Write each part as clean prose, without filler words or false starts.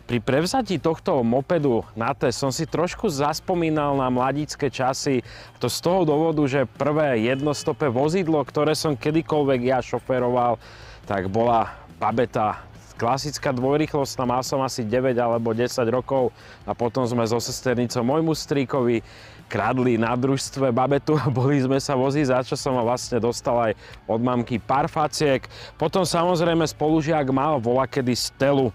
Pri prevzatí tohto mopedu na test som si trošku zaspomínal na mladícke časy. To z toho dôvodu, že prvé jednostopé vozidlo, ktoré som kedykoľvek ja šoféroval, tak bola Babeta. Klasická dvojrýchlostná, mal som asi 9 alebo 10 rokov a potom sme so sesternicou môjmu strýkovi kradli na družstve Babetu a boli sme sa voziť, za čo som vlastne dostal aj od mamky pár faciek. Potom samozrejme spolužiak mal volakedy Stelu,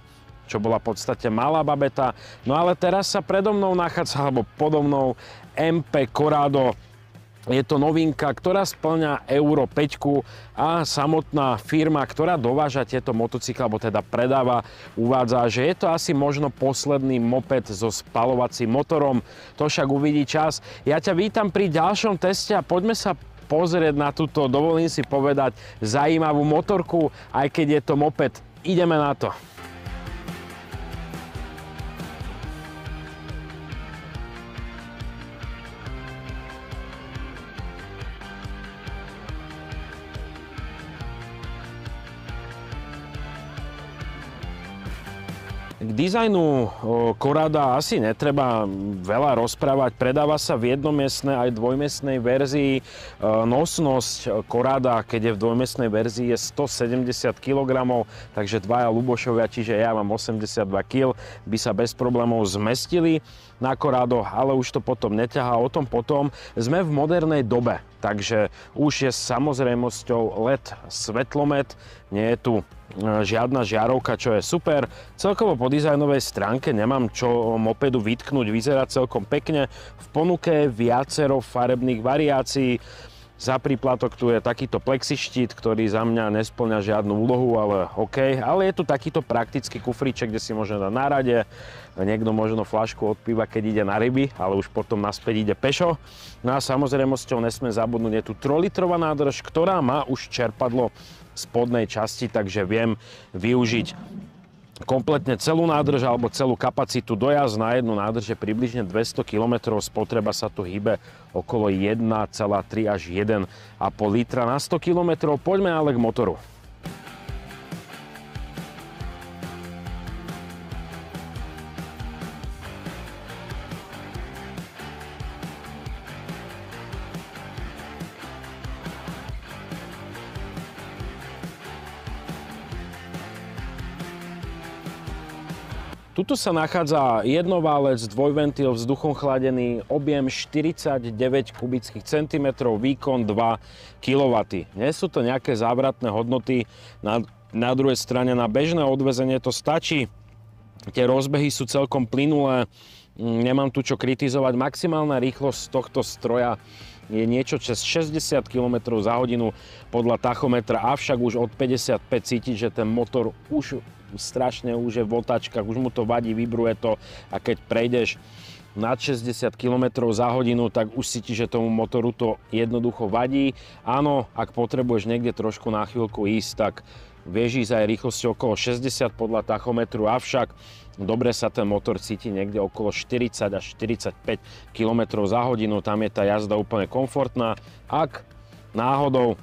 čo bola v podstate malá Babeta. No ale teraz sa predo mnou nachádza, alebo podo mnou MP Corrado. Je to novinka, ktorá spĺňa Euro 5 a samotná firma, ktorá dováža tieto motocykly, alebo teda predáva, uvádza, že je to asi možno posledný moped so spaľovacím motorom. To však uvidí čas. Ja ťa vítam pri ďalšom teste a poďme sa pozrieť na túto, dovolím si povedať, zaujímavú motorku, aj keď je to moped. Ideme na to. K dizajnu Corrada asi netreba veľa rozprávať. Predáva sa v jednomiestnej aj dvojmiestnej verzii. Nosnosť Corrada, keď je v dvojmiestnej verzii, je 170 kg, takže dvaja Lubošovia, čiže ja mám 82 kg, by sa bez problémov zmestili na Corrado, ale už to potom neťahá. O tom potom. Sme v modernej dobe, takže už je samozrejmosťou LED svetlomet, nie je tu žiadna žiarovka, čo je super. Celkovo po dizajnovej stránke nemám čo mopedu vytknúť, vyzerá celkom pekne. V ponuke je viacero farebných variácií. Za príplatok tu je takýto plexištít, ktorý za mňa nespĺňa žiadnu úlohu, ale OK. Ale je tu takýto praktický kufríček, kde si môže dať na rade. Niekto možno fľašku od piva, keď ide na ryby, ale už potom naspäť ide pešo. No a samozrejmosťou nesmiem zabudnúť, je tu 3-litrová nádrž, ktorá má už čerpadlo spodnej časti, takže viem využiť kompletne celú nádrž alebo celú kapacitu. Dojazd na jednu nádrž je približne 200 km, spotreba sa tu hýbe okolo 1,3 až 1,5 litra na 100 km. Poďme ale k motoru. Tuto sa nachádza jednoválec, dvojventil, vzduchom chladený, objem 49 kubických centimetrov, výkon 2 kW. Nie sú to nejaké závratné hodnoty, na druhej strane na bežné odvezenie to stačí. Tie rozbehy sú celkom plynulé, nemám tu čo kritizovať. Maximálna rýchlosť tohto stroja je niečo cez 60 km za hodinu podľa tachometra, avšak už od 55 cítiť, že ten motor už strašne už je v otáčkach, už mu to vadí, vibruje to a keď prejdeš nad 60 km za hodinu, tak už cítiš, že tomu motoru to jednoducho vadí. Áno, ak potrebuješ niekde trošku na chvíľku ísť, tak vieš ísť aj rýchlosťou okolo 60 podľa tachometru, avšak dobre sa ten motor cíti niekde okolo 40 až 45 km za hodinu, tam je tá jazda úplne komfortná. Ak náhodou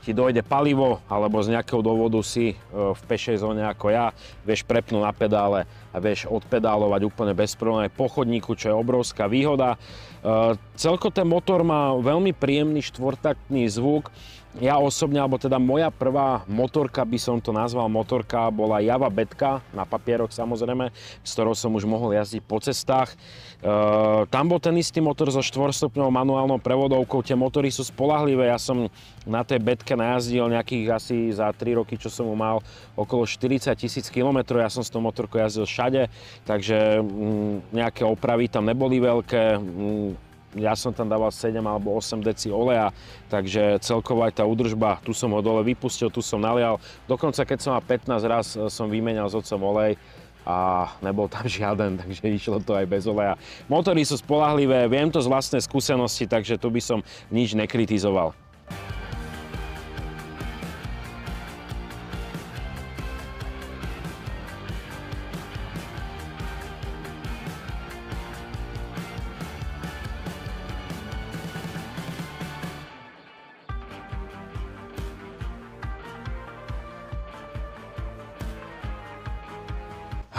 ti dojde palivo, alebo z nejakého dôvodu si v pešej zóne ako ja, vieš prepnúť na pedále a vieš odpedálovať úplne bez problémov po chodníku, čo je obrovská výhoda. Celko ten motor má veľmi príjemný štvortaktný zvuk. Ja osobne, alebo teda moja prvá motorka, by som to nazval motorka, bola Java Betka, na papieroch samozrejme, s ktorou som už mohol jazdiť po cestách. Tam bol ten istý motor so 4-stupňovou manuálnou prevodovkou, tie motory sú spoľahlivé, ja som na tej Betke najazdil nejakých asi za 3 roky, čo som mu mal, okolo 40 000 km, ja som s tou motorkou jazdil všade, takže nejaké opravy tam neboli veľké. Ja som tam dával 7 alebo 8 deci oleja, takže celkovo aj tá údržba, tu som ho dole vypustil, tu som nalial. Dokonca keď som mal 15 raz, som vymenal s otcom olej a nebol tam žiaden, takže išlo to aj bez oleja. Motory sú spoľahlivé, viem to z vlastnej skúsenosti, takže tu by som nič nekritizoval.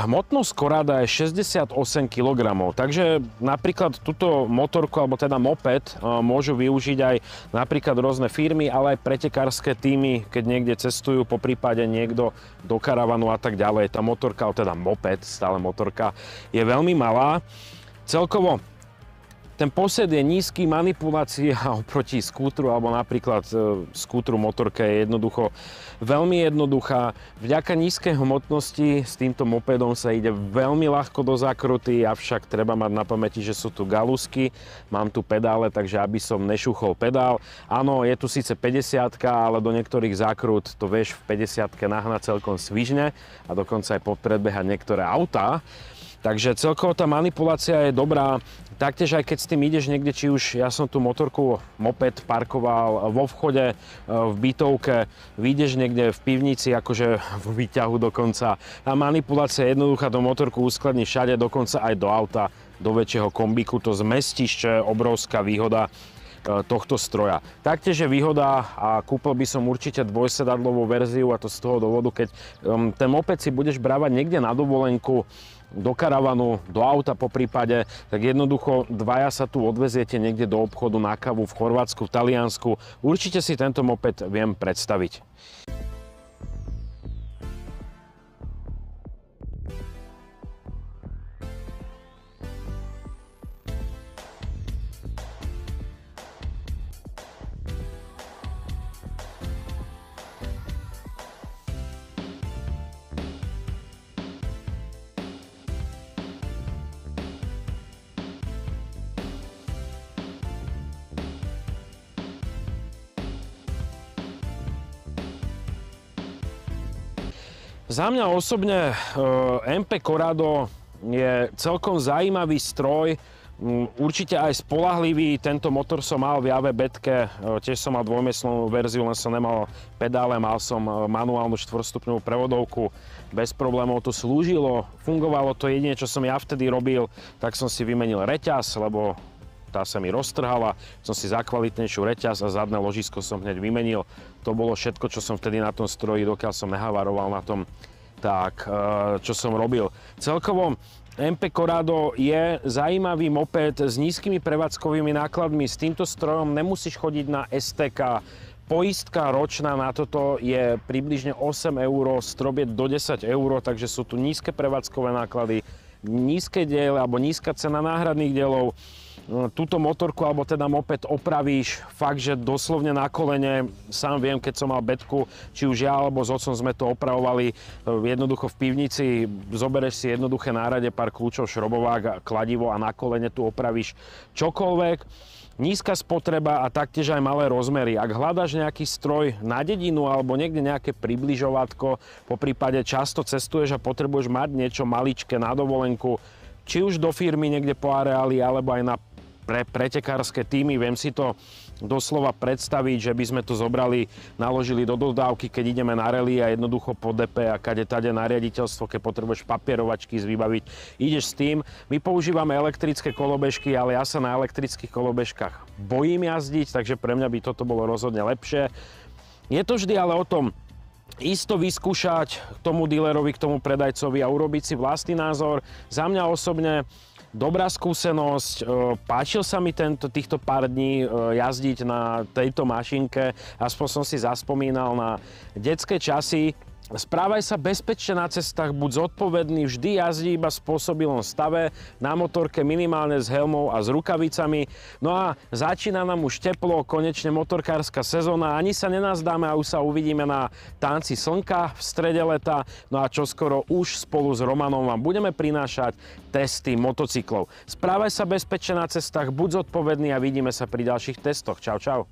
Hmotnosť Corrada je 68 kg, takže napríklad túto motorku, alebo teda moped, môžu využiť aj napríklad rôzne firmy, ale aj pretekárske týmy, keď niekde cestujú, po prípade niekto do karavanu a tak ďalej. Tá motorka, ale teda moped, stále motorka, je veľmi malá. Celkovo ten posed je nízky, manipulácia oproti skútru alebo napríklad skútru motorke je jednoducho veľmi jednoduchá. Vďaka nízkej hmotnosti s týmto mopedom sa ide veľmi ľahko do zákruty, avšak treba mať na pamäti, že sú tu galusky, mám tu pedále, takže aby som nešuchol pedál. Áno, je tu síce 50-ka, ale do niektorých zákrut to vieš v 50-ke nahnať celkom svižne a dokonca aj podpredbehať niektoré autá. Takže celkovo tá manipulácia je dobrá. Taktiež aj keď s tým ideš niekde, či už ja som tú motorku, moped parkoval vo vchode, v bytovke, vyjdeš niekde v pivnici, akože v výťahu dokonca. A manipulácia je jednoduchá, tú motorku uskladní všade, dokonca aj do auta, do väčšieho kombíku to zmestíš, čo je obrovská výhoda tohto stroja. Taktiež je výhoda a kúpil by som určite dvojsedadlovú verziu, a to z toho dôvodu, keď ten moped si budeš brávať niekde na dovolenku, do karavanu, do auta po prípade, tak jednoducho dvaja sa tu odveziete niekde do obchodu na kávu v Chorvátsku, v Taliansku. Určite si tento moped viem predstaviť. Za mňa osobne MP Corrado je celkom zaujímavý stroj, určite aj spoľahlivý. Tento motor som mal v Jave betke, tiež som mal dvojmiestnú verziu, len som nemal pedále, mal som manuálnu 4-stupňovú prevodovku. Bez problémov to slúžilo, fungovalo to. Jedine, čo som ja vtedy robil, tak som si vymenil reťaz, lebo tá sa mi roztrhala, som si za kvalitnejšiu reťaz a zadné ložisko som hneď vymenil. To bolo všetko, čo som vtedy na tom stroji, dokiaľ som nehavaroval na tom, tak čo som robil. Celkovo MP Corrado je zaujímavý moped s nízkymi prevádzkovými nákladmi. S týmto strojom nemusíš chodiť na STK. Poistka ročná na toto je približne 8 €, strop je do 10 €, takže sú tu nízke prevádzkové náklady, nízke diely alebo nízka cena náhradných dielov. Túto motorku, alebo teda moped opravíš fakt, že doslovne na kolene. Sám viem, keď som mal betku, či už ja alebo s otcom sme to opravovali jednoducho v pivnici. Zobereš si jednoduché nárade, pár kľúčov, šrobovák, kladivo a na kolene tu opravíš čokoľvek. Nízka spotreba a taktiež aj malé rozmery. Ak hľadáš nejaký stroj na dedinu alebo niekde nejaké približovatko, po prípade často cestuješ a potrebuješ mať niečo maličké na dovolenku, či už do firmy niekde po areáli alebo aj na pretekárske týmy, viem si to doslova predstaviť, že by sme to zobrali, naložili do dodávky, keď ideme na rally a jednoducho po DP a kade-tade na riaditeľstvo, keď potrebuješ papierovačky vybaviť, ideš s tým. My používame elektrické kolobežky, ale ja sa na elektrických kolobežkách bojím jazdiť, takže pre mňa by toto bolo rozhodne lepšie. Je to vždy ale o tom, isto vyskúšať k tomu dílerovi, k tomu predajcovi a urobiť si vlastný názor. Za mňa osobne dobrá skúsenosť, páčil sa mi týchto pár dní jazdiť na tejto mašinke, aspoň som si zaspomínal na detské časy. Správaj sa bezpečne na cestách, buď zodpovedný, vždy jazdí iba v spôsobilom stave, na motorke minimálne s helmou a s rukavicami. No a začína nám už teplo, konečne motorkárska sezóna, ani sa nenazdáme a už sa uvidíme na tanci slnka v strede leta. No a čoskoro už spolu s Romanom vám budeme prinášať testy motocyklov. Správaj sa bezpečne na cestách, buď zodpovedný a vidíme sa pri ďalších testoch. Čau, čau.